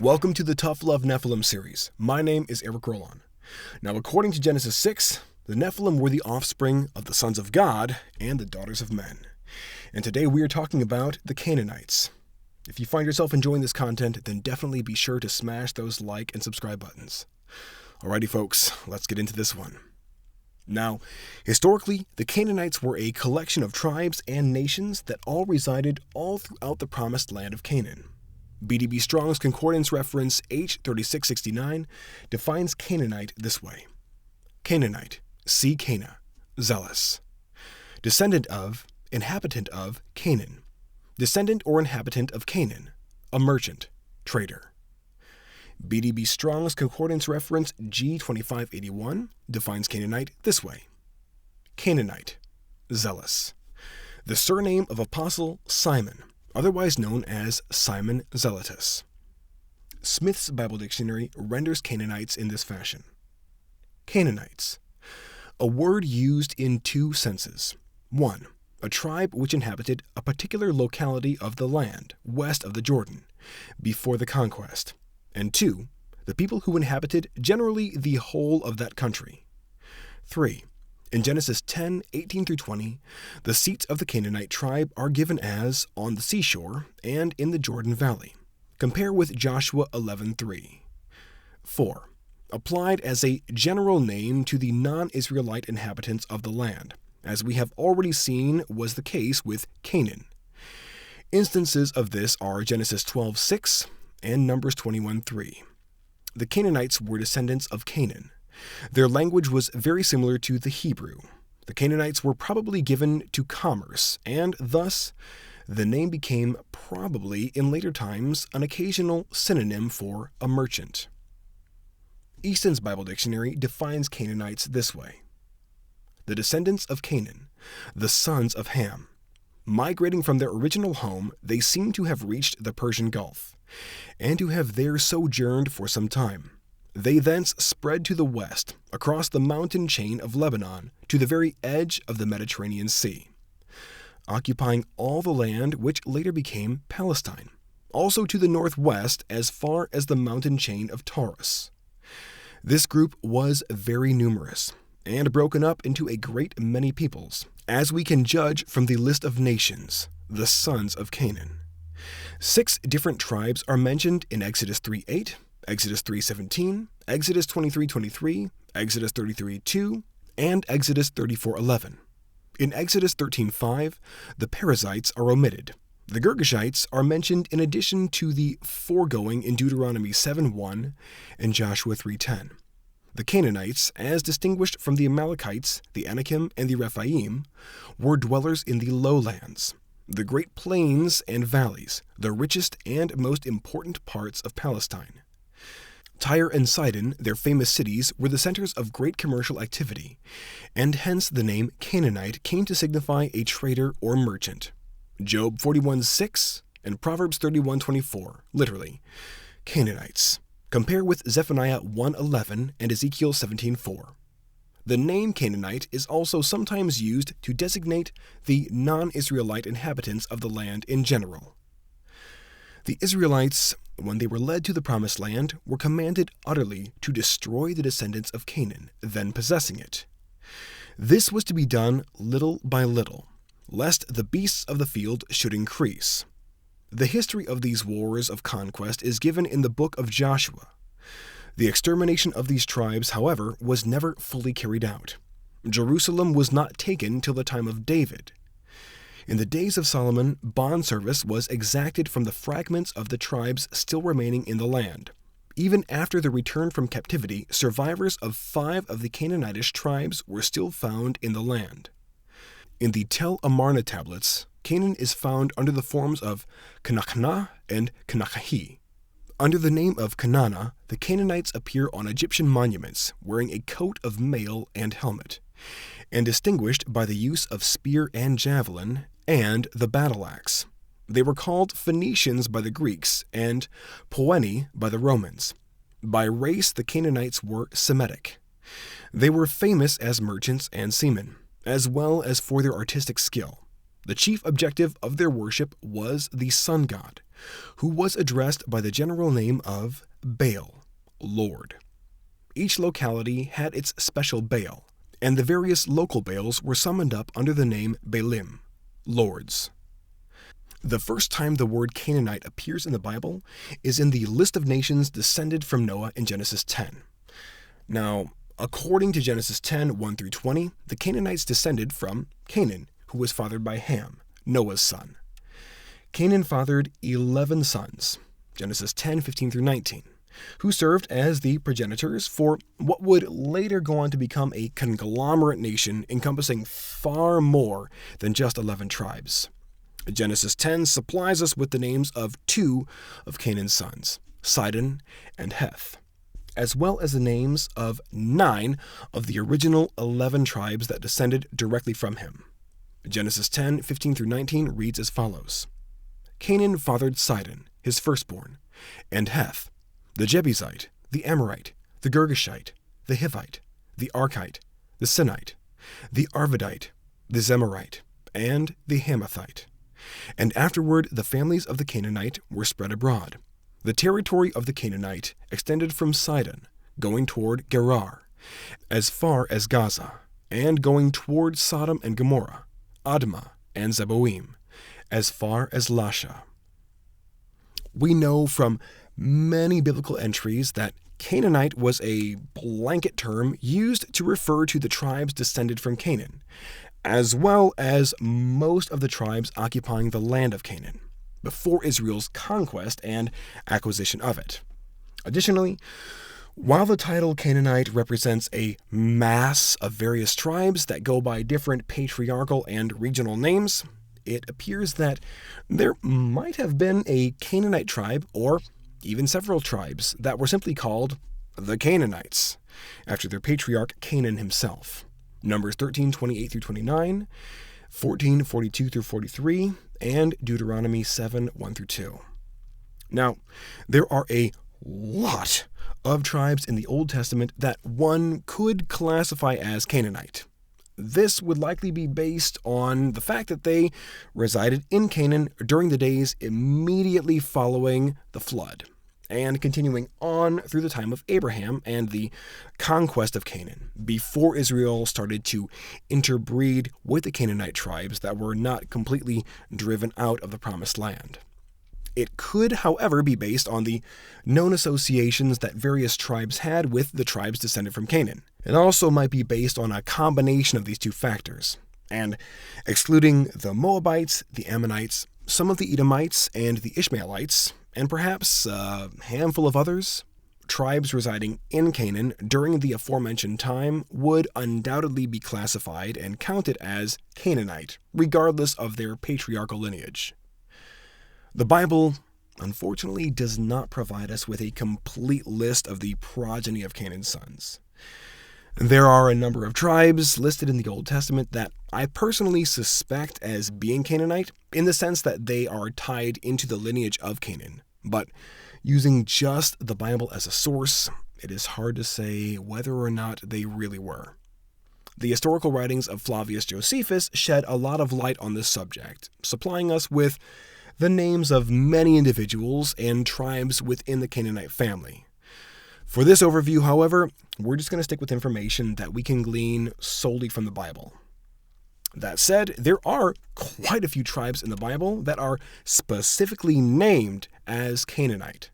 Welcome to the Tough Love Nephilim series. My name is Rolon. Now, according to Genesis 6, the Nephilim were the offspring of the sons of God and the daughters of men. And today we are talking about the Canaanites. If you find yourself enjoying this content, then definitely be sure to smash those like and subscribe buttons. Alrighty folks, let's get into this one. Now, historically, the Canaanites were a collection of tribes and nations that all resided all throughout the promised land of Canaan. B.D.B. Strong's Concordance reference H3669 defines Canaanite this way. Canaanite, see Cana, zealous. Descendant of, inhabitant of Canaan. Descendant or inhabitant of Canaan, a merchant, trader. B.D.B. Strong's Concordance reference G2581 defines Canaanite this way. Canaanite, zealous. The surname of Apostle Simon, otherwise known as Simon Zealotus. Smith's Bible Dictionary renders Canaanites in this fashion. Canaanites, a word used in two senses. 1. A tribe which inhabited a particular locality of the land west of the Jordan before the conquest. And 2. The people who inhabited generally the whole of that country. 3. In Genesis 10:18-20, the seats of the Canaanite tribe are given as on the seashore and in the Jordan Valley. Compare with Joshua 11:3. 4. Applied as a general name to the non-Israelite inhabitants of the land, as we have already seen was the case with Canaan. Instances of this are Genesis 12:6 and Numbers 21:3. The Canaanites were descendants of Canaan. Their language was very similar to the Hebrew. The Canaanites were probably given to commerce, and thus the name became probably in later times an occasional synonym for a merchant. Easton's Bible Dictionary defines Canaanites this way. The descendants of Canaan, the sons of Ham. Migrating from their original home, they seem to have reached the Persian Gulf, and to have there sojourned for some time. They thence spread to the west, across the mountain chain of Lebanon, to the very edge of the Mediterranean Sea, occupying all the land which later became Palestine, also to the northwest as far as the mountain chain of Taurus. This group was very numerous, and broken up into a great many peoples, as we can judge from the list of nations, the sons of Canaan. 6 different tribes are mentioned in Exodus 3:8, Exodus 3:17, Exodus 23:23, Exodus 33:2, and Exodus 34:11. In Exodus 13:5, the Perizzites are omitted. The Girgashites are mentioned in addition to the foregoing in Deuteronomy 7:1 and Joshua 3:10. The Canaanites, as distinguished from the Amalekites, the Anakim, and the Rephaim, were dwellers in the lowlands, the great plains and valleys, the richest and most important parts of Palestine. Tyre and Sidon, their famous cities, were the centers of great commercial activity, and hence the name Canaanite came to signify a trader or merchant. Job 41:6 and Proverbs 31:24, literally, Canaanites. Compare with Zephaniah 1:11 and Ezekiel 17:4. The name Canaanite is also sometimes used to designate the non-Israelite inhabitants of the land in general. The Israelites, when they were led to the Promised Land, were commanded utterly to destroy the descendants of Canaan, then possessing it. This was to be done little by little, lest the beasts of the field should increase. The history of these wars of conquest is given in the book of Joshua. The extermination of these tribes, however, was never fully carried out. Jerusalem was not taken till the time of David. In the days of Solomon, bond service was exacted from the fragments of the tribes still remaining in the land. Even after the return from captivity, survivors of 5 of the Canaanitish tribes were still found in the land. In the Tel Amarna tablets, Canaan is found under the forms of Kanachna and Kanachahi. Under the name of Kanana, the Canaanites appear on Egyptian monuments wearing a coat of mail and helmet, and distinguished by the use of spear and javelin, and the battle axe. They were called Phoenicians by the Greeks and Poeni by the Romans. By race, the Canaanites were Semitic. They were famous as merchants and seamen, as well as for their artistic skill. The chief objective of their worship was the sun god, who was addressed by the general name of Baal, Lord. Each locality had its special Baal, and the various local Baals were summoned up under the name Baalim, lords. The first time the word Canaanite appears in the Bible is in the list of nations descended from Noah in Genesis 10. Now, according to Genesis 10, 1 through 20, the Canaanites descended from Canaan, who was fathered by Ham, Noah's son. Canaan fathered 11 sons, Genesis 10, 15 through 19, who served as the progenitors for what would later go on to become a conglomerate nation encompassing far more than just 11 tribes. Genesis 10 supplies us with the names of 2 of Canaan's sons, Sidon and Heth, as well as the names of 9 of the original 11 tribes that descended directly from him. Genesis 10, 15 through 19 reads as follows. Canaan fathered Sidon, his firstborn, and Heth, the Jebusite, the Amorite, the Girgashite, the Hivite, the Arkite, the Sinite, the Arvadite, the Zemarite, and the Hamathite. And afterward the families of the Canaanite were spread abroad. The territory of the Canaanite extended from Sidon, going toward Gerar, as far as Gaza, and going toward Sodom and Gomorrah, Admah, and Zeboim, as far as Lasha. We know from many biblical entries that Canaanite was a blanket term used to refer to the tribes descended from Canaan, as well as most of the tribes occupying the land of Canaan, before Israel's conquest and acquisition of it. Additionally, while the title Canaanite represents a mass of various tribes that go by different patriarchal and regional names, it appears that there might have been a Canaanite tribe, or even several tribes, that were simply called the Canaanites, after their patriarch Canaan himself. Numbers 13, 28 through 29, 14, 42 through 43, and Deuteronomy 7, 1 through 2. Now, there are a lot of tribes in the Old Testament that one could classify as Canaanite. This would likely be based on the fact that they resided in Canaan during the days immediately following the flood, and continuing on through the time of Abraham and the conquest of Canaan, before Israel started to interbreed with the Canaanite tribes that were not completely driven out of the Promised Land. It could, however, be based on the known associations that various tribes had with the tribes descended from Canaan. It also might be based on a combination of these two factors, and excluding the Moabites, the Ammonites, some of the Edomites, and the Ishmaelites, and perhaps a handful of others, tribes residing in Canaan during the aforementioned time would undoubtedly be classified and counted as Canaanite, regardless of their patriarchal lineage. The Bible, unfortunately, does not provide us with a complete list of the progeny of Canaan's sons. There are a number of tribes listed in the Old Testament that I personally suspect as being Canaanite, in the sense that they are tied into the lineage of Canaan. But using just the Bible as a source, it is hard to say whether or not they really were. The historical writings of Flavius Josephus shed a lot of light on this subject, supplying us with the names of many individuals and tribes within the Canaanite family. For this overview, however, we're just going to stick with information that we can glean solely from the Bible. That said, there are quite a few tribes in the Bible that are specifically named as Canaanite.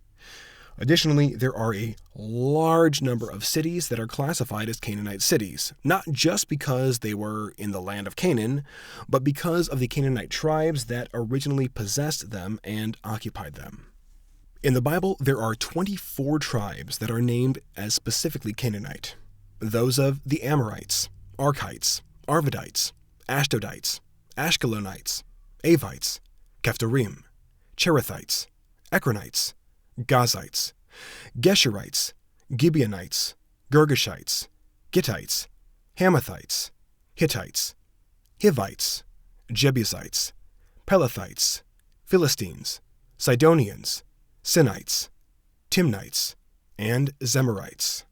Additionally, there are a large number of cities that are classified as Canaanite cities, not just because they were in the land of Canaan, but because of the Canaanite tribes that originally possessed them and occupied them. In the Bible, there are 24 tribes that are named as specifically Canaanite. Those of the Amorites, Arkites, Arvadites, Ashdodites, Ashkelonites, Avites, Kephtorim, Cherethites, Ekronites, Gazites, Geshurites, Gibeonites, Girgashites, Gittites, Hamathites, Hittites, Hivites, Jebusites, Pelethites, Philistines, Sidonians, Sinites, Timnites, and Zemarites.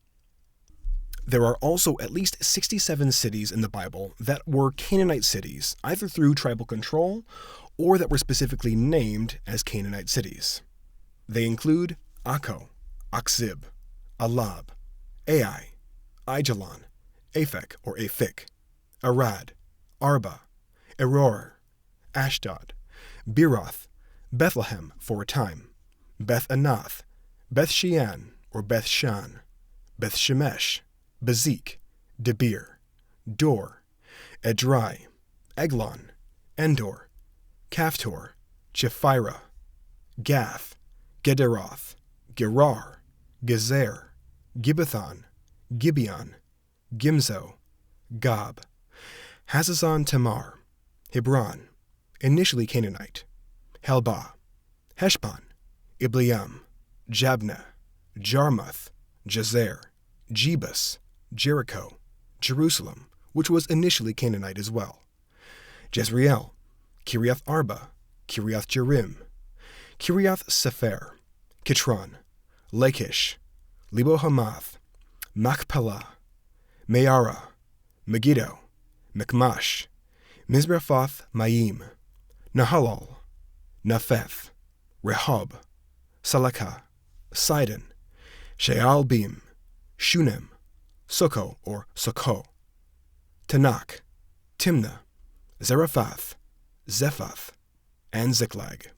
There are also at least 67 cities in the Bible that were Canaanite cities, either through tribal control or that were specifically named as Canaanite cities. They include Akko, Akzib, Alab, Ai, Aijalon, Aphek or Aphik, Arad, Arba, Eror, Ashdod, Beeroth, Bethlehem for a time, Beth Anath, Beth Shean or Beth Shan, Beth Shemesh, Bezik, Debir, Dor, Edrei, Eglon, Endor, Caphtor, Chephirah, Gath, Gederoth, Gerar, Gezer, Gibbethon, Gibeon, Gimzo, Gob, Hazazon Tamar, Hebron, initially Canaanite, Helbah, Heshbon, Ibleam, Jabneh, Jarmuth, Jazer, Jebus, Jericho, Jerusalem, which was initially Canaanite as well, Jezreel, Kiriath Arba, Kiriath Jearim, Kiriath Sefer, Kitron, Lachish, Lebo Hamath, Machpelah, Meara, Megiddo, Michmash, Mizrephoth Maim, Nahalal, Napheth, Rehob, Salekah, Sidon, Shaalbim, Shunem, Soko or Soko, Tanakh, Timnah, Zarephath, Zephath, and Ziklag.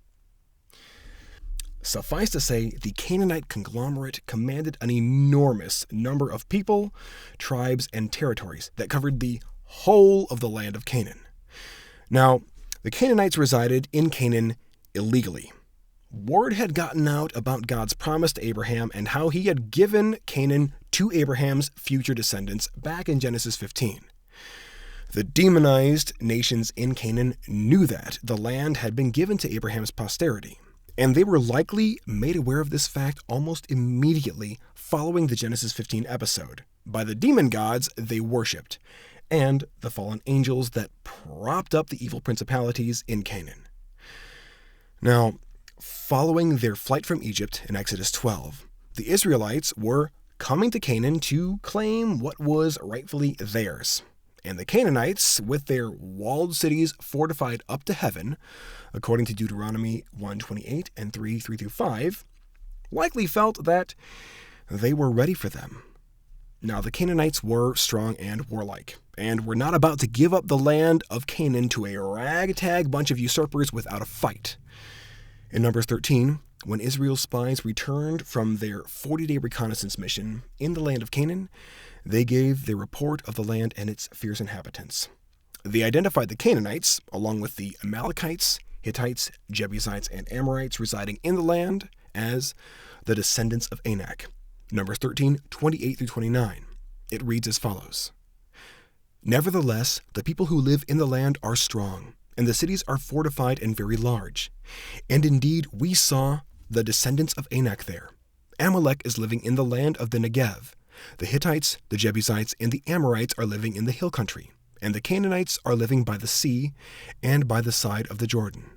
Suffice to say, the Canaanite conglomerate commanded an enormous number of people, tribes, and territories that covered the whole of the land of Canaan. Now, the Canaanites resided in Canaan illegally. Word had gotten out about God's promise to Abraham and how he had given Canaan to Abraham's future descendants back in Genesis 15. The demonized nations in Canaan knew that the land had been given to Abraham's posterity, and they were likely made aware of this fact almost immediately following the Genesis 15 episode by the demon gods they worshipped and the fallen angels that propped up the evil principalities in Canaan. Now, following their flight from Egypt in Exodus 12, the Israelites were coming to Canaan to claim what was rightfully theirs. And the Canaanites, with their walled cities fortified up to heaven, according to Deuteronomy 1:28 and 3:3-5, likely felt that they were ready for them. Now, the Canaanites were strong and warlike, and were not about to give up the land of Canaan to a ragtag bunch of usurpers without a fight. In Numbers 13, when Israel's spies returned from their 40-day reconnaissance mission in the land of Canaan, they gave their report of the land and its fierce inhabitants. They identified the Canaanites, along with the Amalekites, Hittites, Jebusites, and Amorites residing in the land, as the descendants of Anak. Numbers 13, 28-29. It reads as follows: Nevertheless, the people who live in the land are strong, and the cities are fortified and very large. And indeed, we saw the descendants of Anak there. Amalek is living in the land of the Negev. The Hittites, the Jebusites, and the Amorites are living in the hill country, and the Canaanites are living by the sea and by the side of the Jordan.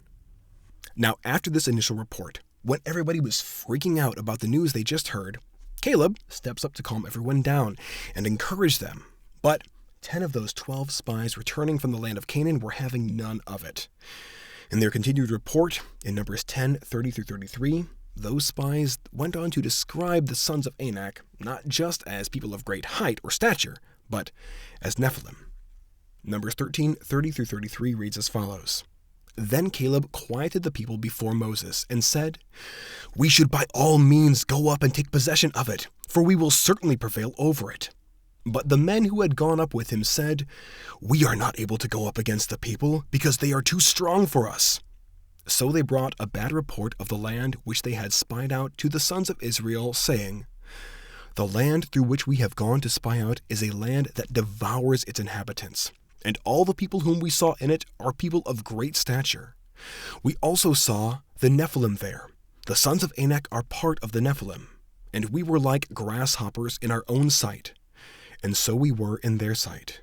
Now, after this initial report, when everybody was freaking out about the news they just heard, Caleb steps up to calm everyone down and encourage them. But 10 of those 12 spies returning from the land of Canaan were having none of it. In their continued report, in Numbers 10, 30-33, those spies went on to describe the sons of Anak not just as people of great height or stature, but as Nephilim. Numbers 13, 30-33 reads as follows: Then Caleb quieted the people before Moses and said, We should by all means go up and take possession of it, for we will certainly prevail over it. But the men who had gone up with him said, We are not able to go up against the people, because they are too strong for us. So they brought a bad report of the land which they had spied out to the sons of Israel, saying, The land through which we have gone to spy out is a land that devours its inhabitants, and all the people whom we saw in it are people of great stature. We also saw the Nephilim there. The sons of Anak are part of the Nephilim, and we were like grasshoppers in our own sight, and so we were in their sight.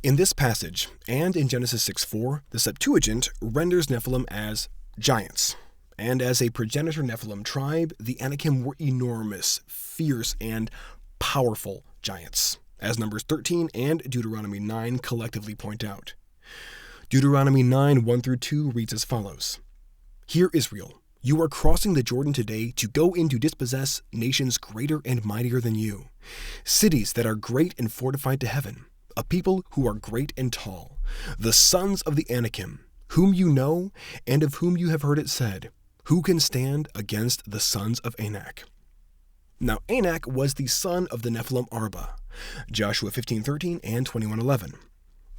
In this passage, and in Genesis 6:4, the Septuagint renders Nephilim as giants. And as a progenitor Nephilim tribe, the Anakim were enormous, fierce, and powerful giants, as Numbers 13 and Deuteronomy 9 collectively point out. Deuteronomy 9, 1-2 reads as follows: "Hear, Israel, you are crossing the Jordan today to go in to dispossess nations greater and mightier than you, cities that are great and fortified to heaven, a people who are great and tall, the sons of the Anakim, whom you know and of whom you have heard it said, who can stand against the sons of Anak?" Now Anak was the son of the Nephilim Arba, Joshua 15:13 and 21:11.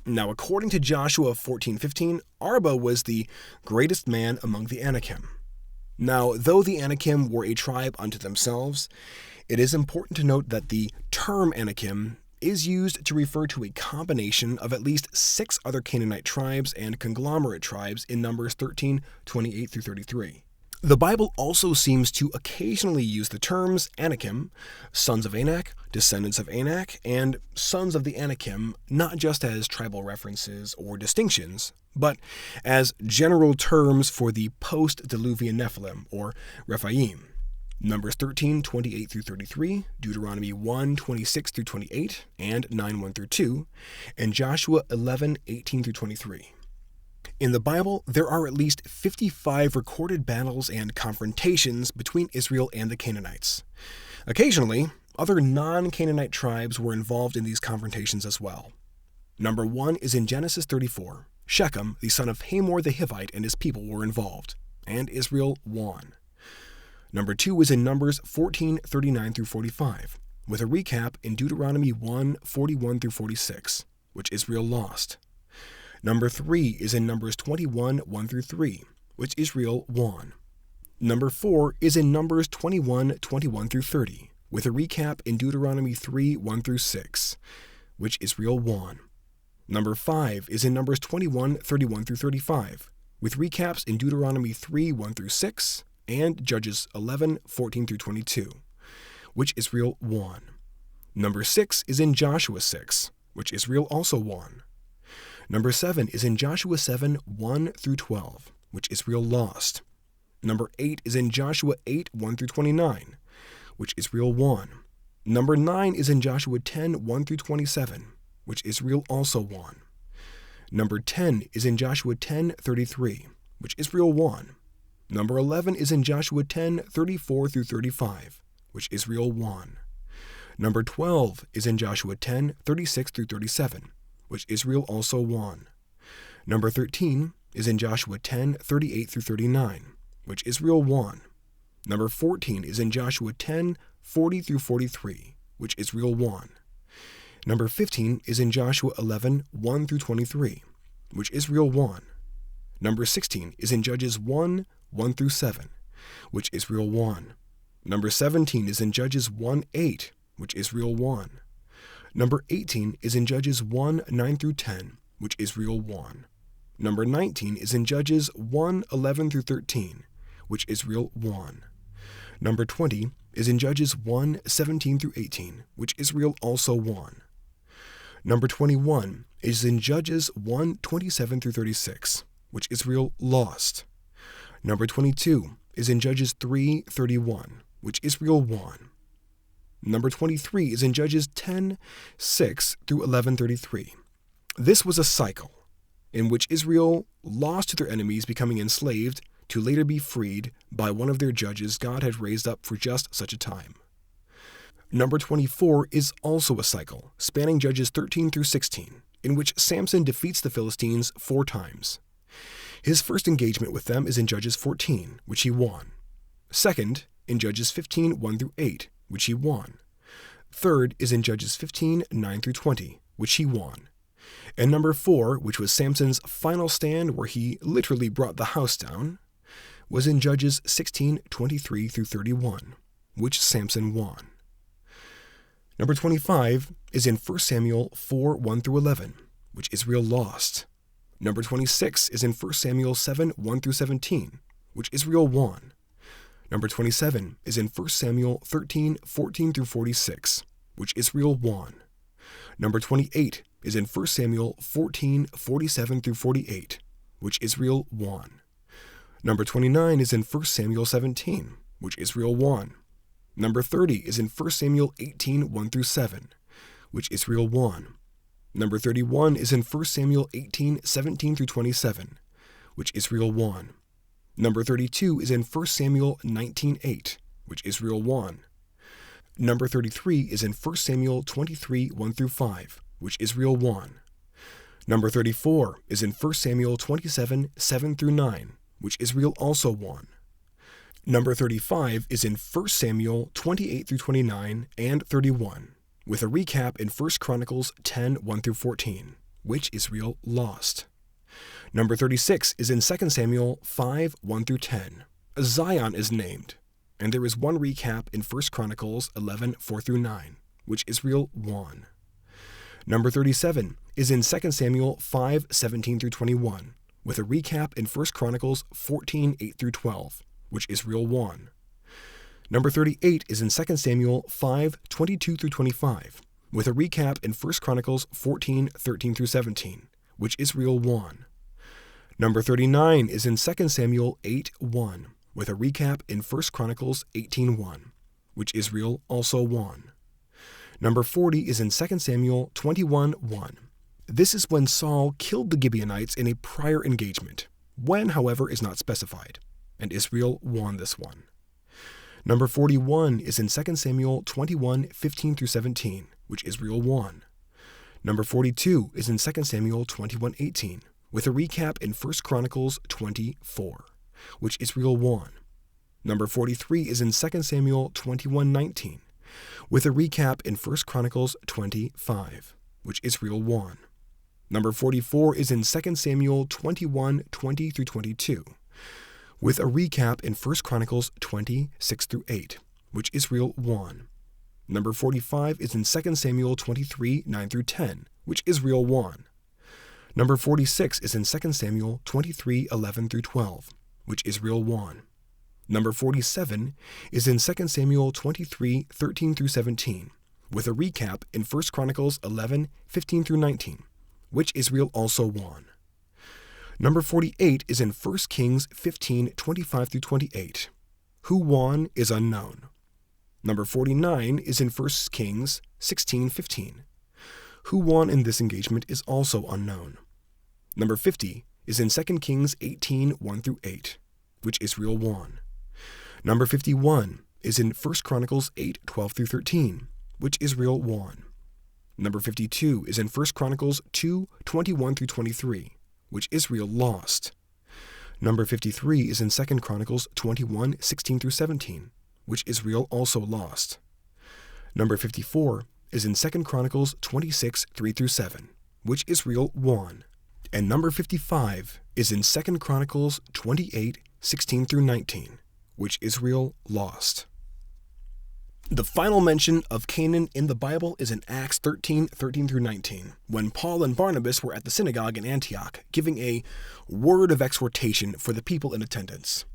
Now according to Joshua 14:15, Arba was the greatest man among the Anakim. Now, though the Anakim were a tribe unto themselves, it is important to note that the term Anakim is used to refer to a combination of at least 6 other Canaanite tribes and conglomerate tribes in Numbers 13:28-33. The Bible also seems to occasionally use the terms Anakim, sons of Anak, descendants of Anak, and sons of the Anakim, not just as tribal references or distinctions, but as general terms for the post-Diluvian Nephilim, or Rephaim. Numbers 13:28-33, Deuteronomy 1:26-28, and 9:1-2, and Joshua 11:18-23. In the Bible, there are at least 55 recorded battles and confrontations between Israel and the Canaanites. Occasionally, other non-Canaanite tribes were involved in these confrontations as well. Number 1 is in Genesis 34. Shechem, the son of Hamor the Hivite, and his people were involved, and Israel won. Number 2 is in Numbers 14:39-45, with a recap in Deuteronomy 1:41-46, which Israel lost. Number 3 is in Numbers 21, 1-3, which Israel won. Number 4 is in Numbers 21, 21-30, with a recap in Deuteronomy 3, 1-6, which Israel won. Number 5 is in Numbers 21, 31-35, with recaps in Deuteronomy 3, 1-6, and Judges 11, 14-22, which Israel won. Number 6 is in Joshua 6, which Israel also won. Number 7 is in Joshua 7, 1-12, which Israel lost. Number 8 is in Joshua 8, 1-29, which Israel won. Number 9 is in Joshua 10, 1-27, which Israel also won. Number 10 is in Joshua 10:33, which Israel won. Number 11 is in Joshua 10:34-35, which Israel won. Number 12 is in Joshua 10:36-37, which Israel also won. Number 13 is in Joshua 10:38-39, which Israel won. Number 14 is in Joshua 10:40-43, which Israel won. Number 15 is in Joshua 11, 1-23, which Israel won. Number 16 is in Judges 1, 1-7, which Israel won. Number 17 is in Judges 1:8, which Israel won. Number 18 is in Judges 1, 9-10, which Israel won. Number 19 is in Judges 1, 11-13, which Israel won. Number 20 is in Judges 1, 17-18, which Israel also won. Number 21 is in Judges 1, 27-36, which Israel lost. Number 22 is in Judges 3, 31, which Israel won. Number 23 is in Judges 10, 6-11-33. This was a cycle in which Israel lost to their enemies, becoming enslaved, to later be freed by one of their judges God had raised up for just such a time. Number 24 is also a cycle, spanning Judges 13-16, in which Samson defeats the Philistines 4 times. His first engagement with them is in Judges 14, which he won. Second, in Judges 15, 1-8, which he won. Third is in Judges 15, 9-20, which he won. And number 4, which was Samson's final stand where he literally brought the house down, was in Judges 16, 23-31, which Samson won. Number 25 is in 1 Samuel 4, 1-11, which Israel lost. Number 26 is in 1 Samuel 7, 1-17, which Israel won. Number 27 is in 1 Samuel 13, 14-46, which Israel won. Number 28 is in 1 Samuel 14, 47-48, which Israel won. Number 29 is in 1 Samuel 17, which Israel won. Number 30 is in 1 Samuel 18, 1-7, which Israel won. Number 31 is in 1 Samuel 18, 17-27, which Israel won. Number 32 is in 1 Samuel 19, 8, which Israel won. Number 33 is in 1 Samuel 23, 1-5, which Israel won. Number 34 is in 1 Samuel 27, 7-9, which Israel also won. Number 35 is in 1 Samuel 28-29 and 31, with a recap in 1 Chronicles 10, 1-14, which Israel lost. Number 36 is in 2 Samuel 5, 1-10. Zion is named, and there is one recap in 1 Chronicles 11, 4-9, which Israel won. Number 37 is in 2 Samuel 5, 17-21, with a recap in 1 Chronicles 14, 8-12, which Israel won. Number 38 is in 2 Samuel 5, 22-25, with a recap in 1 Chronicles 14, 13-17, which Israel won. Number 39 is in 2 Samuel 8, 1, with a recap in 1 Chronicles 18, 1, which Israel also won. Number 40 is in 2 Samuel 21, 1. This is when Saul killed the Gibeonites in a prior engagement. When, however, is not specified, and Israel won this one. Number 41 is in 2 Samuel 21, 15-17, which Israel won. Number 42 is in 2 Samuel 21, 18, with a recap in 1 Chronicles 24, which Israel won. Number 43 is in 2 Samuel 21, 19, with a recap in 1 Chronicles 25, which Israel won. Number 44 is in 2 Samuel 21, 20-22, with a recap in 1 Chronicles 26-8, which Israel won. Number 45 is in 2 Samuel 23, 9-10, which Israel won. Number 46 is in 2 Samuel 23, 11-12, which Israel won. Number 47 is in 2 Samuel 23, 13-17, with a recap in 1 Chronicles 11, 15-19, which Israel also won. Number 48 is in 1 Kings 15, 25-28. Who won is unknown. Number 49 is in 1 Kings 16, 15. Who won in this engagement is also unknown. Number 50 is in 2 Kings 18, 1-8, which Israel won. Number 51 is in 1 Chronicles 8, 12-13, which Israel won. Number 52 is in 1 Chronicles 2, 21-23, which Israel lost. Number 53 is in 2 Chronicles 21, 16-17, which Israel also lost. Number 54 is in 2 Chronicles 26, 3-7, which Israel won. And number 55 is in 2 Chronicles 28, 16-19, which Israel lost. The final mention of Canaan in the Bible is in Acts 13, 13-19, when Paul and Barnabas were at the synagogue in Antioch, giving a word of exhortation for the people in attendance.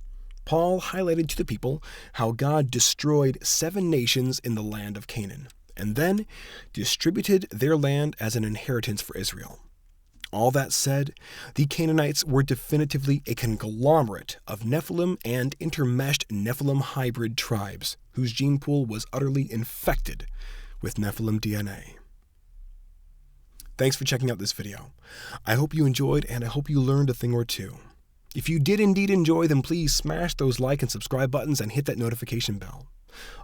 Paul highlighted to the people how God destroyed 7 nations in the land of Canaan, and then distributed their land as an inheritance for Israel. All that said, the Canaanites were definitively a conglomerate of Nephilim and intermeshed Nephilim hybrid tribes, whose gene pool was utterly infected with Nephilim DNA. Thanks for checking out this video. I hope you enjoyed, and I hope you learned a thing or two. If you did indeed enjoy, then please smash those like and subscribe buttons and hit that notification bell.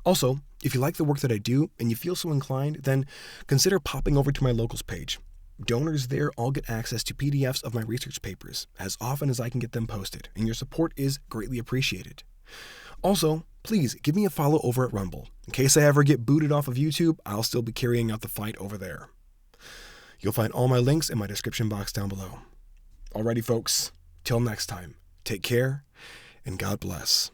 Also, if you like the work that I do and you feel so inclined, then consider popping over to my locals page. Donors there all get access to PDFs of my research papers as often as I can get them posted, and your support is greatly appreciated. Also, please give me a follow over at Rumble. In case I ever get booted off of YouTube, I'll still be carrying out the fight over there. You'll find all my links in my description box down below. Alrighty folks, till next time, take care and God bless.